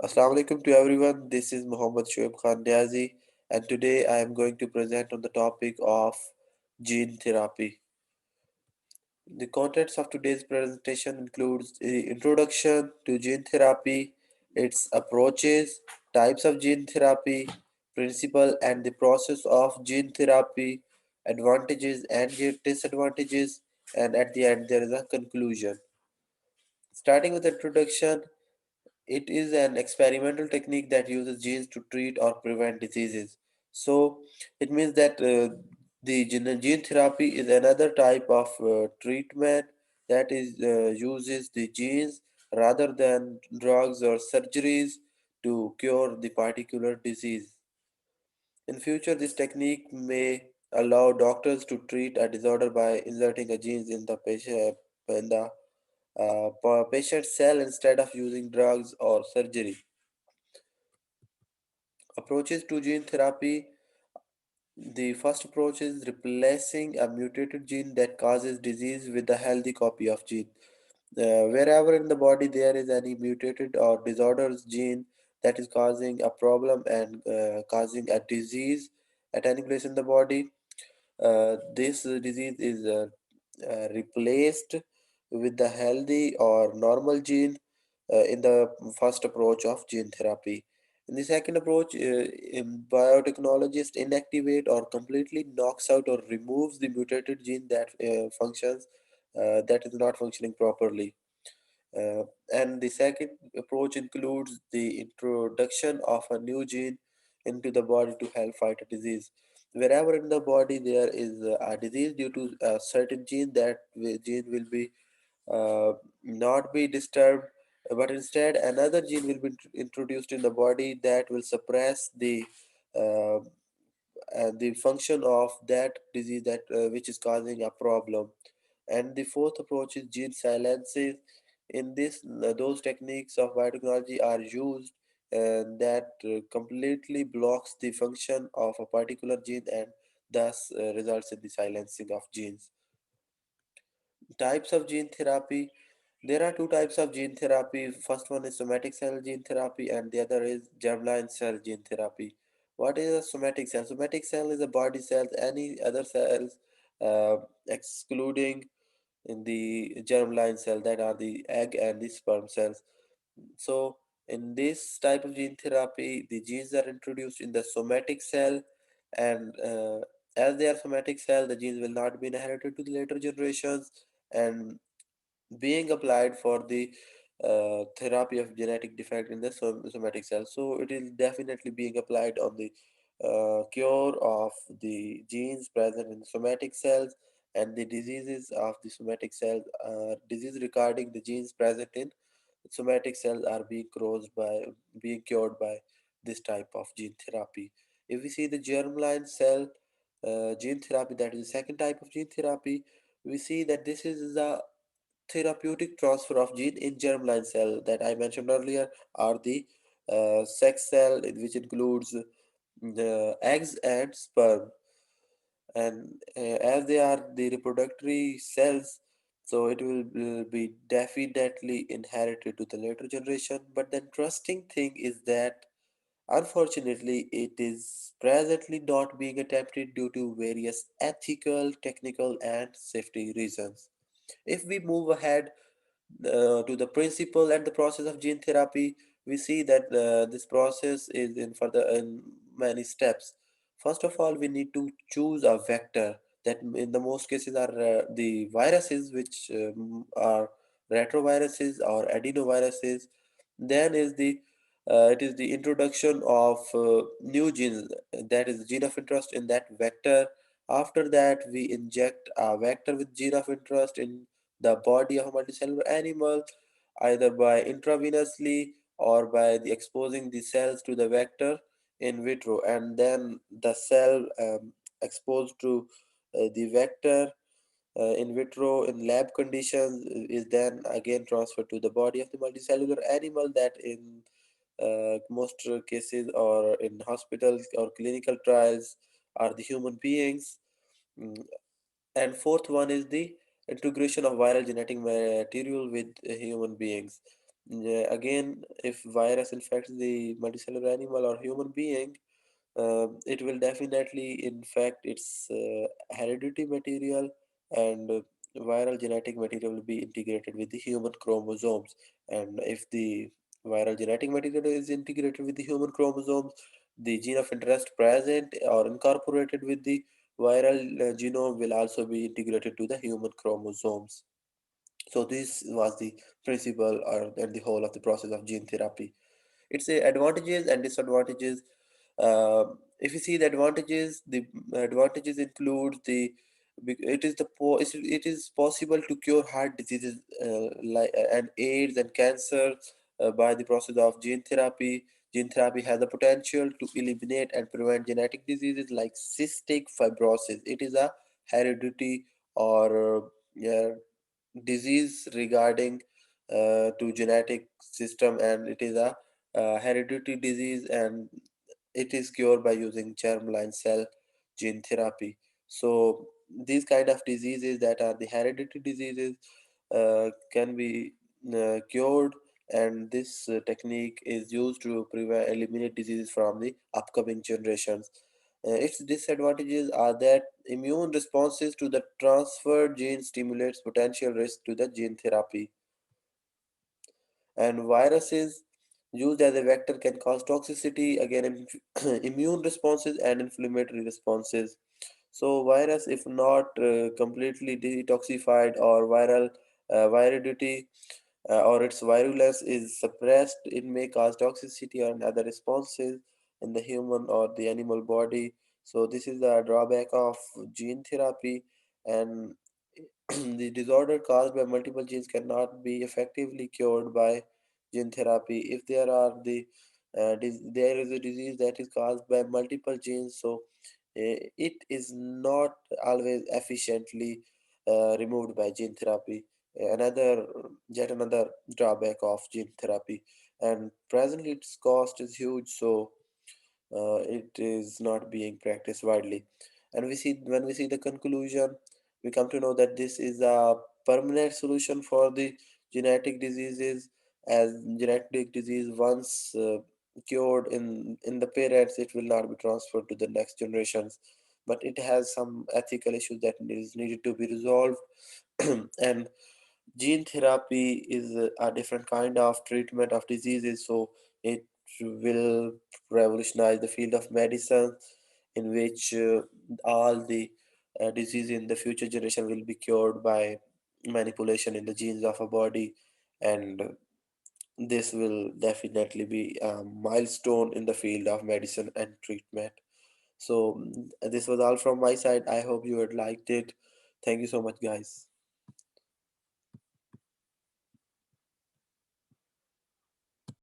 Assalamu alaikum to everyone. This is Muhammad Shoaib Khan Niazi, and today I am going to present on the topic of gene therapy. The contents of today's presentation includes the introduction to gene therapy, its approaches, types of gene therapy, principle and the process of gene therapy, advantages and disadvantages, and at the end there is a conclusion. Starting with the introduction, it is an experimental technique that uses genes to treat or prevent diseases. So it means that the gene therapy is another type of treatment that is uses the genes rather than drugs or surgeries to cure the particular disease. In future, this technique may allow doctors to treat a disorder by inserting a gene in the patient cell instead of using drugs or surgery. Approaches to gene therapy. The first approach is replacing a mutated gene that causes disease with a healthy copy of gene. Wherever in the body there is any mutated or disorders gene that is causing a problem and causing a disease at any place in the body, this disease is replaced with the healthy or normal gene in the first approach of gene therapy. In the second approach, biotechnologist inactivate or completely knocks out or removes the mutated gene that functions that is not functioning properly. And the second approach includes the introduction of a new gene into the body to help fight a disease. Wherever in the body there is a disease due to a certain gene, gene will be not be disturbed, but instead another gene will be introduced in the body that will suppress uh, the function of that disease that which is causing a problem. And the fourth approach is gene silences. In this, those techniques of biotechnology are used that completely blocks the function of a particular gene and thus results in the silencing of genes. Types of gene therapy. There are two types of gene therapy. First one is somatic cell gene therapy, and the other is germline cell gene therapy. What is a somatic cell? Somatic cell is a body cells, any other cells, uh, excluding in the germline cell that are the egg and the sperm cells. So, in this type of gene therapy, the genes are introduced in the somatic cell, and as they are somatic cell, the genes will not be inherited to the later generations and being applied for the therapy of genetic defect in the somatic cells. So, it is definitely being applied on the cure of the genes present in somatic cells and the diseases of the somatic cells. Disease regarding the genes present in somatic cells are being cured by this type of gene therapy. If we see the germline cell gene therapy, that is the second type of gene therapy, we see that this is the therapeutic transfer of gene in germline cell that I mentioned earlier are the sex cell, which includes the eggs and sperm, and as they are the reproductory cells, so it will be definitely inherited to the later generation. But the interesting thing is that unfortunately it is presently not being attempted due to various ethical, technical and safety reasons. If we move ahead to the principle and the process of gene therapy, we see that this process is in many steps. First of all, we need to choose a vector that in the most cases are the viruses, which are retroviruses or adenoviruses. Then is the it is the introduction of new genes, that is gene of interest in that vector. After that, we inject a vector with gene of interest in the body of a multicellular animal, either by intravenously or by exposing the cells to the vector in vitro, and then the cell exposed to the vector in vitro in lab conditions is then again transferred to the body of the multicellular animal that in most cases or in hospitals or clinical trials are the human beings. Mm, and fourth one is the integration of viral genetic material with human beings. Yeah, again, if virus infects the multicellular animal or human being, it will definitely infect its heredity material, and viral genetic material will be integrated with the human chromosomes. And if the viral genetic material is integrated with the human chromosomes, the gene of interest present or incorporated with the viral genome will also be integrated to the human chromosomes. So this was the principle or and the whole of the process of gene therapy. Its advantages and disadvantages. If you see the advantages include the it is possible to cure heart diseases and AIDS and cancer by the process of gene therapy. Gene therapy has the potential to eliminate and prevent genetic diseases like cystic fibrosis. It is a heredity or disease regarding to genetic system, and it is a hereditary disease, and it is cured by using germline cell gene therapy. So these kind of diseases that are the hereditary diseases can be cured, and this technique is used to prevent eliminate diseases from the upcoming generations. Its disadvantages are that immune responses to the transferred gene stimulates potential risk to the gene therapy, and viruses used as a vector can cause toxicity, again immune responses and inflammatory responses. So virus, if not completely detoxified or viral viridity or its virulence is suppressed, it may cause toxicity or other responses in the human or the animal body. So this is the drawback of gene therapy, and the disorder caused by multiple genes cannot be effectively cured by gene therapy. If there is a disease that is caused by multiple genes, so it is not always efficiently removed by gene therapy. Another Yet another drawback of gene therapy, and presently its cost is huge, so it is not being practiced widely. And when we see the conclusion, we come to know that this is a permanent solution for the genetic diseases, as genetic disease once cured in the parents, it will not be transferred to the next generations. But it has some ethical issues that is needed to be resolved. And gene therapy is a different kind of treatment of diseases, so it will revolutionize the field of medicine, in which all the disease in the future generation will be cured by manipulation in the genes of a body, and this will definitely be a milestone in the field of medicine and treatment. So this was all from my side. I hope you had liked it. Thank you so much, guys.